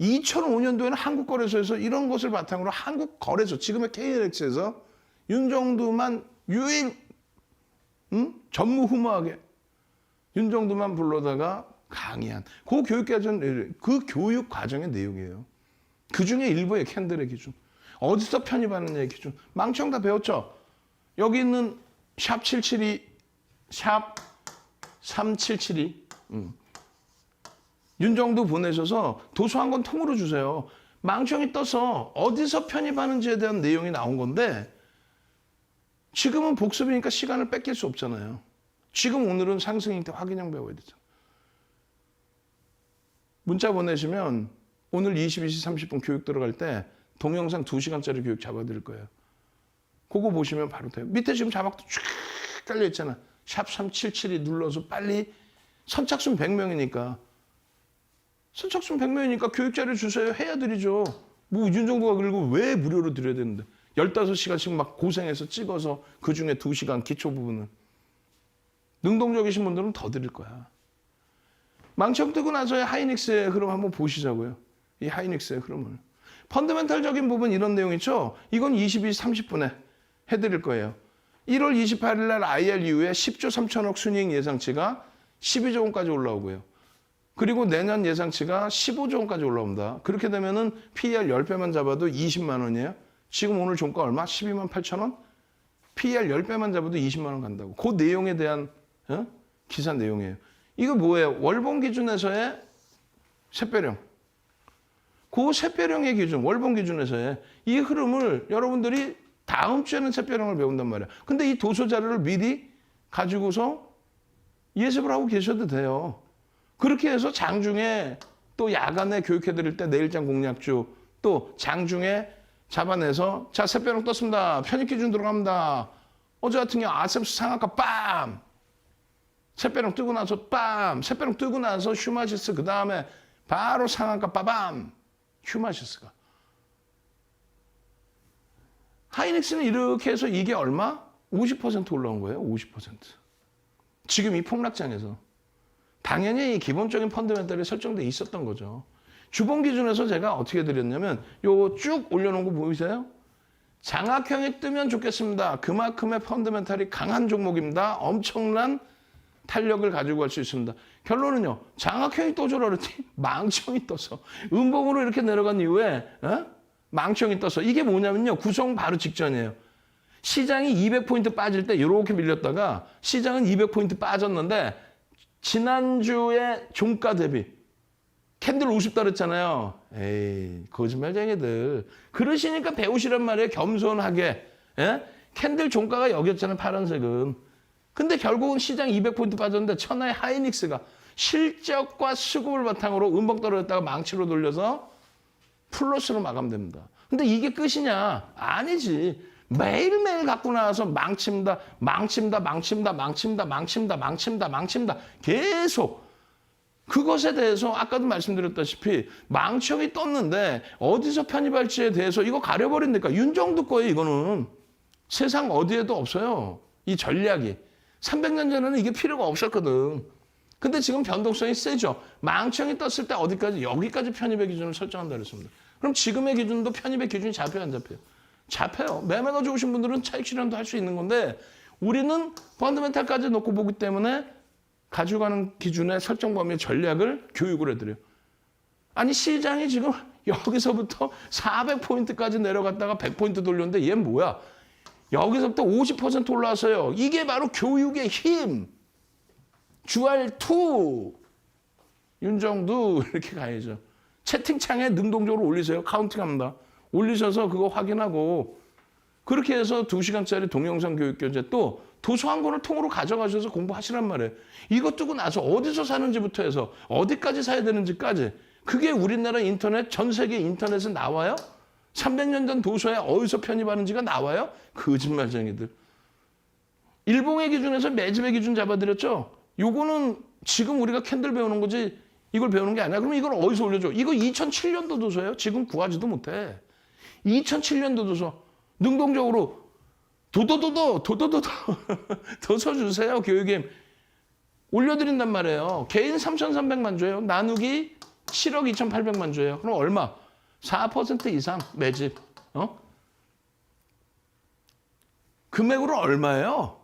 2005년도에는 한국거래소에서 이런 것을 바탕으로 한국거래소, 지금의 KLX에서 윤정두만 유일 전무후무하게 윤정두만 불러다가 강의한 그 교육 과정의 내용이에요. 그중에 일부의 캔들의 기준. 어디서 편입하느냐의 기준. 망청 다 배웠죠? 여기 있는 샵 772, 샵 3772. 윤정두 보내셔서 도서 한 권 통으로 주세요. 망청이 떠서 어디서 편입하는지에 대한 내용이 나온 건데 지금은 복습이니까 시간을 뺏길 수 없잖아요. 지금 오늘은 상승일 때 확인형 배워야 되잖아. 문자 보내시면 오늘 22시 30분 교육 들어갈 때 동영상 2시간짜리 교육 잡아드릴 거예요. 그거 보시면 바로 돼요. 밑에 지금 자막도 쫙 깔려있잖아. 샵 3772 눌러서 빨리 선착순 100명이니까. 선착순 100명이니까 교육자료 주세요. 해야 드리죠. 뭐 윤정두가 그리고 왜 무료로 드려야 되는데. 15시간씩 막 고생해서 찍어서 그중에 2시간 기초 부분은. 능동적이신 분들은 더 드릴 거야. 망청 뜨고 나서의 하이닉스의 흐름 한번 보시자고요. 이 하이닉스의 흐름을. 펀더멘탈적인 부분 이런 내용 있죠? 이건 22시 30분에 해드릴 거예요. 1월 28일 날 IR 이후에 10조 3천억 순이익 예상치가 12조 원까지 올라오고요. 그리고 내년 예상치가 15조 원까지 올라옵니다. 그렇게 되면은 PER 10배만 잡아도 20만 원이에요. 지금 오늘 종가 얼마? 12만 8천 원? PER 10배만 잡아도 20만 원 간다고. 그 내용에 대한 기사 내용이에요. 이거 뭐예요? 월봉 기준에서의 샛별형. 그 샛별형의 기준, 월봉 기준에서의 이 흐름을 여러분들이 다음 주에는 샛별형을 배운단 말이야. 근데 이 도서 자료를 미리 가지고서 예습을 하고 계셔도 돼요. 그렇게 해서 장중에 또 야간에 교육해드릴 때 내일장 공략주 또 장중에 잡아내서 자 샛별형 떴습니다. 편입 기준 들어갑니다. 어제 같은 경우 아셈스 상한가 빰! 샛별형 뜨고 나서 빰! 샛별형 뜨고 나서 휴마시스 그 다음에 바로 상한가 빠밤! 휴마시스가. 하이닉스는 이렇게 해서 이게 얼마? 50% 올라온 거예요. 50%. 지금 이 폭락장에서. 당연히 이 기본적인 펀더멘털이 설정돼 있었던 거죠. 주봉 기준에서 제가 어떻게 드렸냐면 요 쭉 올려놓은 거 보이세요? 장악형이 뜨면 좋겠습니다. 그만큼의 펀더멘털이 강한 종목입니다. 엄청난 탄력을 가지고 갈 수 있습니다. 결론은요. 장악형이 떠줘라 그랬더니 망청이 떠서 음봉으로 이렇게 내려간 이후에 망청이 떠서 이게 뭐냐면요. 구성 바로 직전이에요. 시장이 200포인트 빠질 때 이렇게 밀렸다가 시장은 200포인트 빠졌는데 지난주에 종가 대비 캔들 50 달했잖아요. 에이 거짓말쟁이들. 그러시니까 배우시란 말이에요. 겸손하게. 예? 캔들 종가가 여기였잖아요. 파란색은. 근데 결국은 시장 200포인트 빠졌는데 천하의 하이닉스가 실적과 수급을 바탕으로 음봉 떨어졌다가 망치로 돌려서 플러스로 마감됩니다. 근데 이게 끝이냐? 아니지. 매일매일 갖고 나와서 망칩니다. 계속. 그것에 대해서 아까도 말씀드렸다시피 망청이 떴는데 어디서 편입할지에 대해서 이거 가려버린다니까. 윤정두 거예요, 이거는. 세상 어디에도 없어요. 이 전략이. 300년 전에는 이게 필요가 없었거든. 근데 지금 변동성이 세죠. 망청이 떴을 때 어디까지? 여기까지 편입의 기준을 설정한다 그랬습니다. 그럼 지금의 기준도 편입의 기준이 잡혀요, 안 잡혀요? 잡혀요. 매매가 좋으신 분들은 차익 실현도 할 수 있는 건데 우리는 펀더멘탈까지 놓고 보기 때문에 가져가는 기준의 설정 범위의 전략을 교육을 해드려요. 아니 시장이 지금 여기서부터 400포인트까지 내려갔다가 100포인트 돌렸는데 얘 뭐야? 여기서부터 50% 올라왔어요. 이게 바로 교육의 힘. 주알2. 윤정도 이렇게 가야죠. 채팅창에 능동적으로 올리세요. 카운팅합니다. 올리셔서 그거 확인하고 그렇게 해서 2시간짜리 동영상 교육 교재 또 도서 한 권을 통으로 가져가셔서 공부하시란 말이에요. 이거 뜨고 나서 어디서 사는지부터 해서 어디까지 사야 되는지까지 그게 우리나라 인터넷 전 세계 인터넷에 나와요? 300년 전 도서에 어디서 편입하는지가 나와요? 거짓말쟁이들. 일봉의 기준에서 매집의 기준 잡아드렸죠? 요거는 지금 우리가 캔들 배우는 거지 이걸 배우는 게 아니야. 그러면 이걸 어디서 올려줘? 이거 2007년도 도서예요. 지금 구하지도 못해. 2007년도 도서. 능동적으로 도도도도 도서 주세요. 교육임. 올려드린단 말이에요. 개인 3,300만 줘요. 나누기 7억 2,800만 줘요. 그럼 얼마? 4% 이상 매집. 금액으로 얼마예요?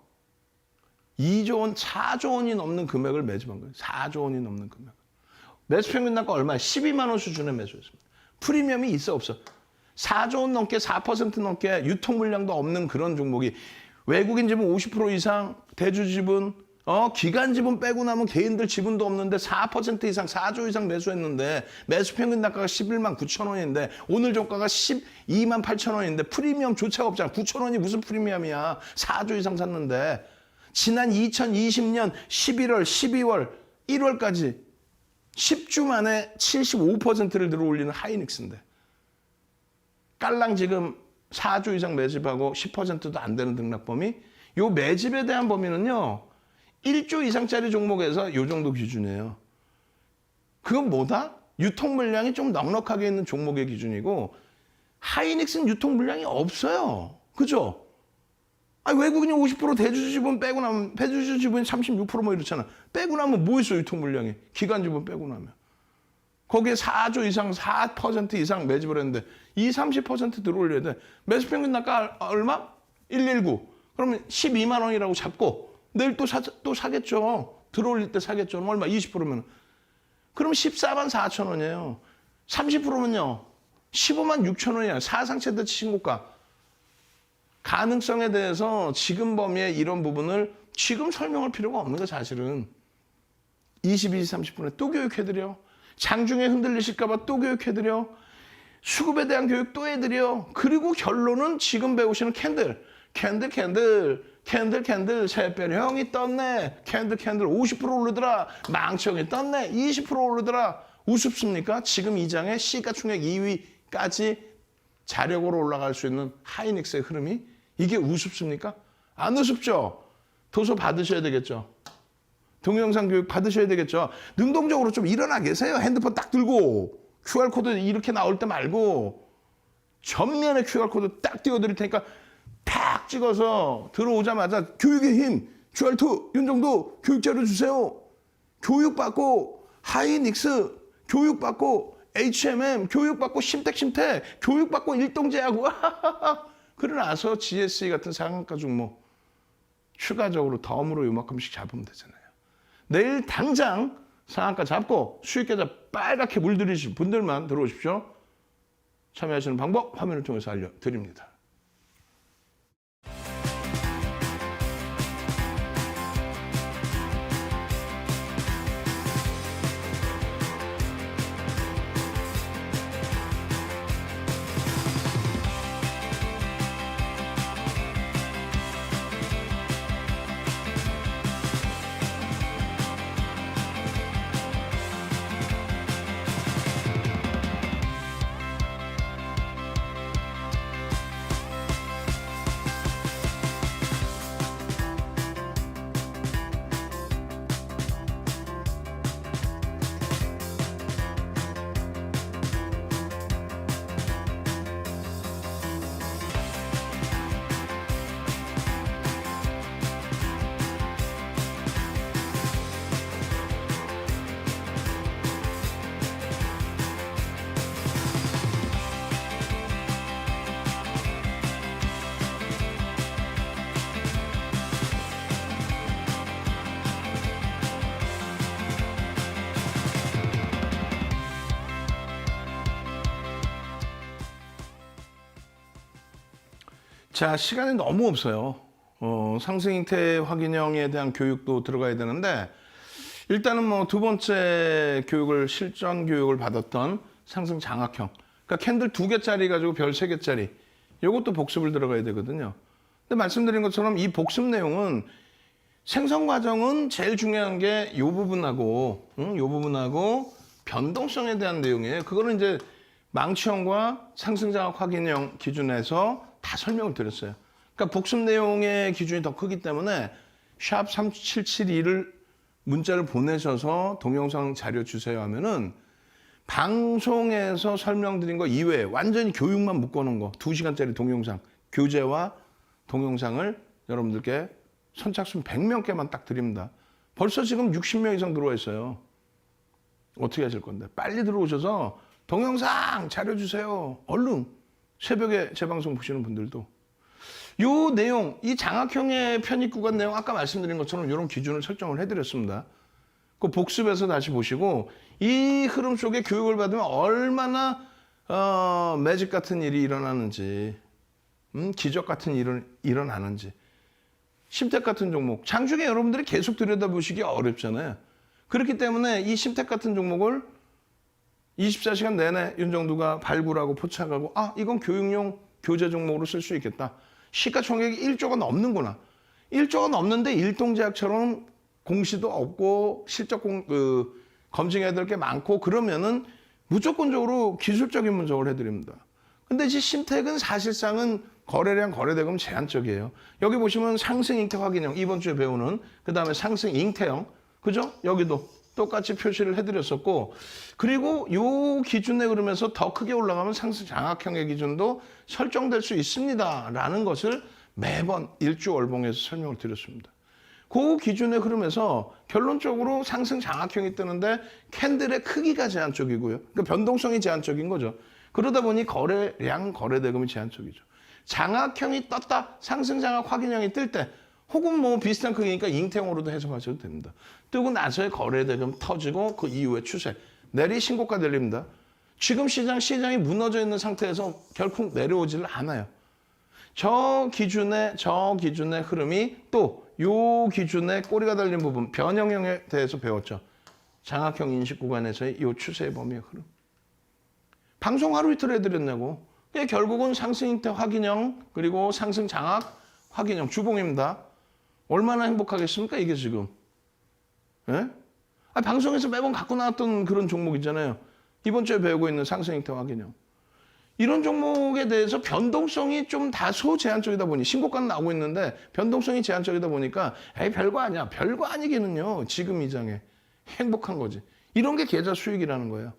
2조 원, 4조 원이 넘는 금액을 매집한 거예요. 4조 원이 넘는 금액. 매수 평균 단가 얼마예요? 12만 원 수준의 매수였습니다. 프리미엄이 있어 없어? 4조 원 넘게 4% 넘게 유통 물량도 없는 그런 종목이 외국인 지분 50% 이상, 대주 지분, 기관 지분 빼고 나면 개인들 지분도 없는데 4% 이상, 4조 이상 매수했는데 매수 평균 단가가 11만 9천 원인데 오늘 종가가 12만 8천 원인데 프리미엄조차 없잖아. 9천 원이 무슨 프리미엄이야. 4조 이상 샀는데 지난 2020년 11월, 12월, 1월까지 10주 만에 75%를 들어올리는 하이닉스인데 깔랑 지금 4주 이상 매집하고 10%도 안 되는 등락범위. 요 매집에 대한 범위는요. 1조 이상짜리 종목에서 요 정도 기준이에요. 그건 뭐다? 유통 물량이 좀 넉넉하게 있는 종목의 기준이고 하이닉스는 유통 물량이 없어요. 그죠? 아니, 외국인이 50% 대주주 지분 빼고 나면 대주주 지분이 36%뭐 이렇잖아. 빼고 나면 뭐 있어 유통 물량이. 기관 지분 빼고 나면. 거기에 4조 이상, 4% 이상 매집을 했는데 30% 들어올려야 돼. 매수 평균 단가 얼마? 119. 그러면 12만 원이라고 잡고 내일 또 사겠죠. 들어올릴 때 사겠죠. 얼마? 20%면. 그럼 14만 4천 원이에요. 30%면요. 15만 6천 원이야. 사상최대 신고가. 가능성에 대해서 지금 범위의 이런 부분을 지금 설명할 필요가 없는 거 사실은. 22시 30분에 또 교육해드려. 장중에 흔들리실까 봐 또 교육해드려. 수급에 대한 교육 또 해드려. 그리고 결론은 지금 배우시는 캔들. 캔들 새별형이 떴네. 캔들 50% 오르더라. 망치형이 떴네. 20% 오르더라. 우습습니까? 지금 이 장에 시가총액 2위까지 자력으로 올라갈 수 있는 하이닉스의 흐름이 이게 우습습니까? 안 우습죠? 도서 받으셔야 되겠죠. 동영상 교육 받으셔야 되겠죠. 능동적으로 좀 일어나 계세요. 핸드폰 딱 들고 QR코드 이렇게 나올 때 말고 전면에 QR코드 딱 띄워드릴 테니까 탁 찍어서 들어오자마자 교육의 힘, QR2, 윤정도 교육자료 주세요. 교육받고 하이닉스 교육받고 HMM 교육받고 심택 교육받고 일동제하고 그러나서 GSE 같은 상한가 종목 추가적으로 덤으로 요만큼씩 잡으면 되잖아요. 내일 당장 상한가 잡고 수익 계좌 빨갛게 물들이실 분들만 들어오십시오. 참여하시는 방법 화면을 통해서 알려드립니다. 자, 시간이 너무 없어요. 상승 형태 확인형에 대한 교육도 들어가야 되는데 일단은 뭐 두 번째 교육을 실전 교육을 받았던 상승 장악형. 그러니까 캔들 2개짜리 가지고 별 3개짜리. 요것도 복습을 들어가야 되거든요. 근데 말씀드린 것처럼 이 복습 내용은 생성 과정은 제일 중요한 게 요 부분하고 요 부분하고 변동성에 대한 내용이에요. 그거는 이제 망치형과 상승 장악 확인형 기준에서 다 설명을 드렸어요. 그러니까 복습 내용의 기준이 더 크기 때문에 샵 3772를 문자를 보내셔서 동영상 자료 주세요 하면은 방송에서 설명드린 거 이외에 완전히 교육만 묶어놓은 거 2시간짜리 동영상 교재와 동영상을 여러분들께 선착순 100명께만 딱 드립니다. 벌써 지금 60명 이상 들어와 있어요. 어떻게 하실 건데? 빨리 들어오셔서 동영상 자료 주세요. 얼른 새벽에 재방송 보시는 분들도 요 내용, 이 장악형의 편입 구간 내용 아까 말씀드린 것처럼 이런 기준을 설정을 해드렸습니다. 그 복습해서 다시 보시고 이 흐름 속에 교육을 받으면 얼마나 매직 같은 일이 일어나는지 기적 같은 일이 일어나는지 심택 같은 종목 장중에 여러분들이 계속 들여다보시기 어렵잖아요. 그렇기 때문에 이 심택 같은 종목을 24시간 내내 윤정두가 발굴하고 포착하고 이건 교육용 교재 종목으로 쓸 수 있겠다. 시가총액이 1조가 넘는구나. 1조가 넘는데 일동제약처럼 공시도 없고 실적 검증해야 될 게 많고 그러면은 무조건적으로 기술적인 분석을 해드립니다. 근데 이 심택은 사실상은 거래량 거래대금 제한적이에요. 여기 보시면 상승 잉태 확인형 이번 주에 배우는 그 다음에 상승 잉태형 그죠? 여기도 똑같이 표시를 해드렸었고 그리고 요 기준에 그러면서 더 크게 올라가면 상승 장악형의 기준도 설정될 수 있습니다 라는 것을 매번 일주월봉에서 설명을 드렸습니다. 그 기준에 흐르면서 결론적으로 상승 장악형이 뜨는데 캔들의 크기가 제한적이고요. 그러니까 변동성이 제한적인 거죠. 그러다 보니 거래량 거래대금이 제한적이죠. 장악형이 떴다 상승 장악 확인형이 뜰 때 혹은 뭐 비슷한 크기니까 잉태형으로도 해석하셔도 됩니다. 뜨고 나서의 거래대금 터지고 그 이후의 추세. 내리 신고가 내립니다. 지금 시장이 무너져 있는 상태에서 결코 내려오지를 않아요. 저 기준의 흐름이 또 요 기준의 꼬리가 달린 부분, 변형형에 대해서 배웠죠. 장악형 인식 구간에서의 요 추세의 범위의 흐름. 방송 하루 이틀 해드렸냐고. 결국은 상승 잉태 확인형 그리고 상승 장악 확인형 주봉입니다. 얼마나 행복하겠습니까 이게 지금. 예? 방송에서 매번 갖고 나왔던 그런 종목 있잖아요. 이번 주에 배우고 있는 상승 잉태 확인형. 이런 종목에 대해서 변동성이 좀 다소 제한적이다 보니 신고가는 나오고 있는데 변동성이 제한적이다 보니까 별거 아니야. 별거 아니기는요. 지금 이 장에 행복한 거지. 이런 게 계좌 수익이라는 거예요.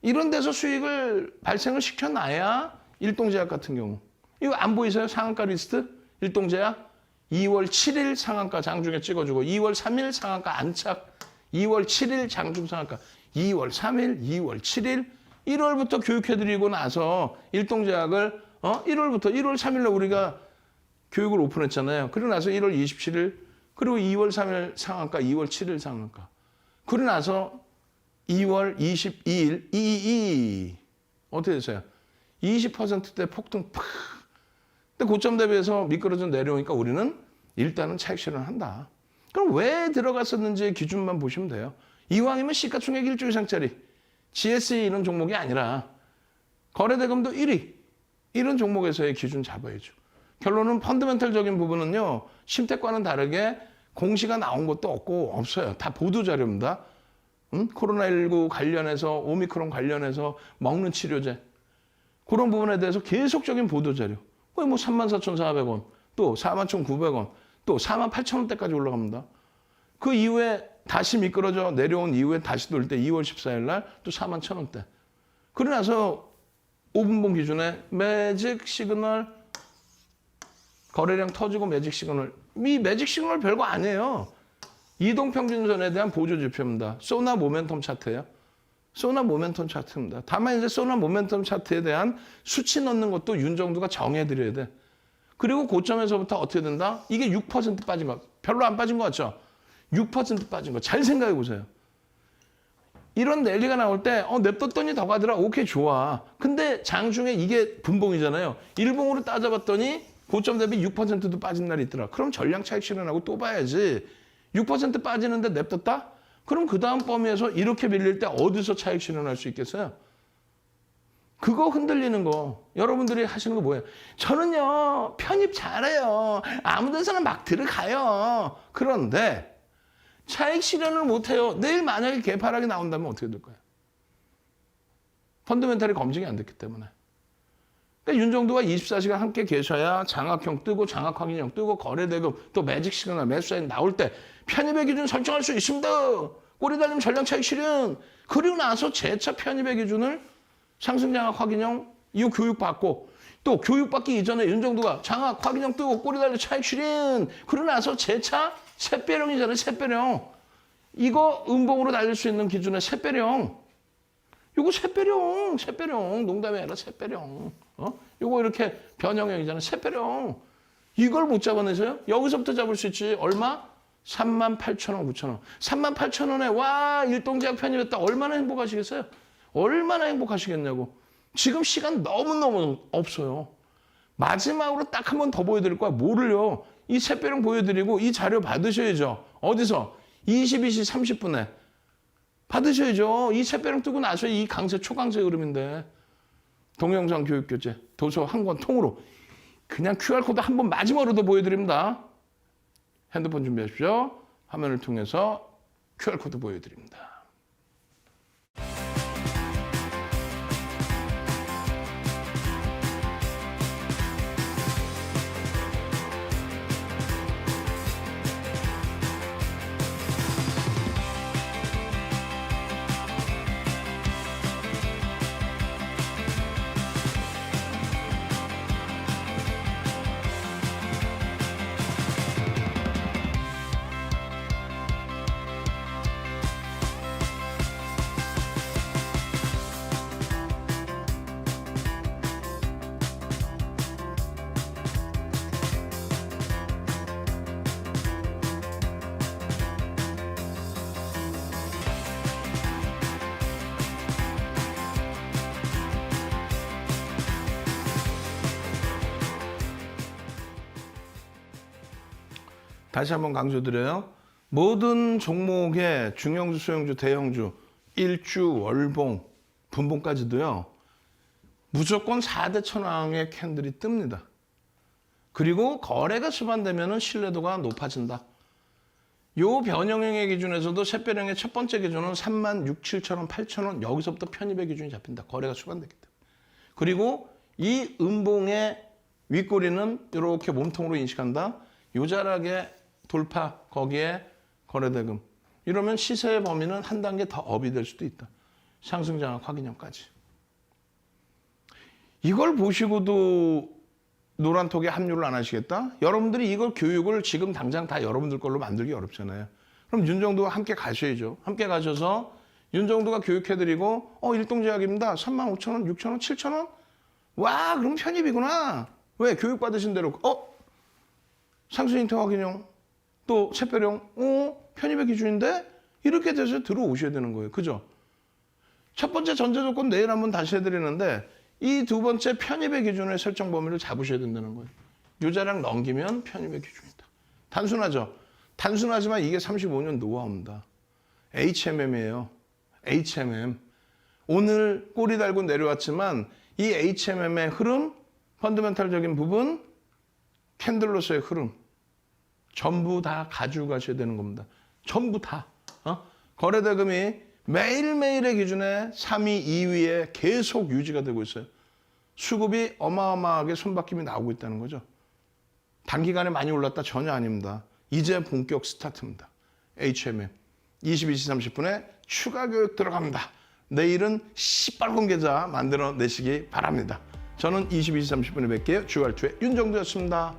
이런 데서 수익을 발생을 시켜놔야 일동제약 같은 경우. 이거 안 보이세요? 상한가 리스트? 일동제약? 2월 7일 상한가 장중에 찍어주고 2월 3일 상한가 안착 2월 7일 장중 상한가 2월 3일, 2월 7일 1월부터 교육해드리고 나서 일동제약을 1월부터 1월 3일에 우리가 교육을 오픈했잖아요. 그러고 나서 1월 27일 그리고 2월 3일 상한가 2월 7일 상한가 그러고 나서 2월 22일 어떻게 됐어요? 20%대 폭등 팍. 근데 고점 대비해서 미끄러져 내려오니까 우리는 일단은 차익 실현한다. 그럼 왜 들어갔었는지 기준만 보시면 돼요. 이왕이면 시가총액 1조 이상짜리 GSE 이런 종목이 아니라 거래대금도 1위 이런 종목에서의 기준 잡아야죠. 결론은 펀더멘털적인 부분은요. 심택과는 다르게 공시가 나온 것도 없어요. 다 보도자료입니다. 코로나19 관련해서 오미크론 관련해서 먹는 치료제 그런 부분에 대해서 계속적인 보도자료. 뭐 34,400원 또 41,900원 또 48,000원대까지 올라갑니다. 그 이후에 다시 미끄러져 내려온 이후에 다시 돌 때 2월 14일 날 또 41,000원대. 그러고 나서 5분봉 기준에 매직 시그널 거래량 터지고 매직 시그널. 이 매직 시그널 별거 아니에요. 이동평균선에 대한 보조 지표입니다. 소나 모멘텀 차트예요. 소나 모멘텀 차트입니다. 다만 이제 소나 모멘텀 차트에 대한 수치 넣는 것도 윤정두가 정해드려야 돼. 그리고 고점에서부터 어떻게 된다? 이게 6% 빠진 거. 별로 안 빠진 거 같죠? 6% 빠진 거. 잘 생각해 보세요. 이런 랠리가 나올 때 냅뒀더니 더 가더라. 오케이 좋아. 근데 장중에 이게 분봉이잖아요. 일봉으로 따져봤더니 고점 대비 6%도 빠진 날이 있더라. 그럼 전량 차익 실현하고 또 봐야지. 6% 빠지는데 냅뒀다? 그럼 그 다음 범위에서 이렇게 밀릴 때 어디서 차익 실현할 수 있겠어요? 그거 흔들리는 거. 여러분들이 하시는 거 뭐예요? 저는요, 편입 잘해요. 아무 데서나 막 들어가요. 그런데 차익 실현을 못해요. 내일 만약에 개파락이 나온다면 어떻게 될 거예요? 펀더멘탈이 검증이 안 됐기 때문에. 그러니까 윤정도가 24시간 함께 계셔야 장학형 뜨고 장학확인형 뜨고 거래대금 또 매직 시그널 매수사인 나올 때 편입의 기준 설정할 수 있습니다. 꼬리 달리면 전량 차익 실현. 그리고 나서 재차 편입의 기준을 상승 장학 확인형 이후 교육받고 또 교육받기 이전에 윤정도가 장학 확인형 뜨고 꼬리 달려 차익 실현. 그러고 나서 재차 샛배령이잖아요. 샛배령. 이거 음봉으로 달릴 수 있는 기준의 샛배령. 이거 샛배령. 농담이 아니라 샛배령. 이거 이렇게 변형형이잖아요. 샛배령. 이걸 못 잡아내세요? 여기서부터 잡을 수 있지. 얼마? 38,000원, 9,000원. 38,000원에 와 일동제약 편입했다. 얼마나 행복하시겠어요? 얼마나 행복하시겠냐고. 지금 시간 너무너무 없어요. 마지막으로 딱 한 번 더 보여드릴 거야. 뭐를요? 이 샛배령 보여드리고 이 자료 받으셔야죠. 어디서? 22시 30분에. 받으셔야죠. 이 샛배령 뜨고 나서 이 강세, 초강세 흐름인데. 동영상 교육교재, 도서 한 권 통으로. 그냥 QR코드 한 번 마지막으로 더 보여드립니다. 핸드폰 준비하십시오. 화면을 통해서 QR코드 보여드립니다. 다시 한번 강조드려요. 모든 종목의 중형주, 소형주, 대형주, 일주, 월봉, 분봉까지도요. 무조건 4대 천왕의 캔들이 뜹니다. 그리고 거래가 수반되면 신뢰도가 높아진다. 요 변형형의 기준에서도 샛배령의 첫 번째 기준은 36,000, 7,000원, 8,000원 여기서부터 편입의 기준이 잡힌다. 거래가 수반되기 때문에. 그리고 이 음봉의 윗꼬리는 이렇게 몸통으로 인식한다. 요자락의 돌파, 거기에 거래대금. 이러면 시세의 범위는 한 단계 더 업이 될 수도 있다. 상승장학 확인형까지. 이걸 보시고도 노란톡에 합류를 안 하시겠다? 여러분들이 이걸 교육을 지금 당장 다 여러분들 걸로 만들기 어렵잖아요. 그럼 윤정도와 함께 가셔야죠. 함께 가셔서 윤정도가 교육해드리고 일동제약입니다. 35,000원, 6,000원, 7,000원? 와, 그럼 편입이구나. 왜? 교육받으신 대로. 상승인터 확인형. 또 샛배령. 편입의 기준인데? 이렇게 돼서 들어오셔야 되는 거예요. 그죠? 첫 번째 전제 조건 내일 한번 다시 해드리는데 이 두 번째 편입의 기준의 설정 범위를 잡으셔야 된다는 거예요. 요자량 넘기면 편입의 기준이다. 단순하죠? 단순하지만 이게 35년 노하우입니다. HMM이에요. HMM. 오늘 꼬리 달고 내려왔지만 이 HMM의 흐름, 펀더멘탈적인 부분, 캔들로서의 흐름 전부 다 가지고 가셔야 되는 겁니다. 전부 다. 거래대금이 매일매일의 기준에 3위, 2위에 계속 유지가 되고 있어요. 수급이 어마어마하게 손바뀜이 나오고 있다는 거죠. 단기간에 많이 올랐다? 전혀 아닙니다. 이제 본격 스타트입니다. HMM. 22시 30분에 추가 교육 들어갑니다. 내일은 시뻘건 계좌 만들어 내시기 바랍니다. 저는 22시 30분에 뵐게요. 주알투의 윤정도였습니다.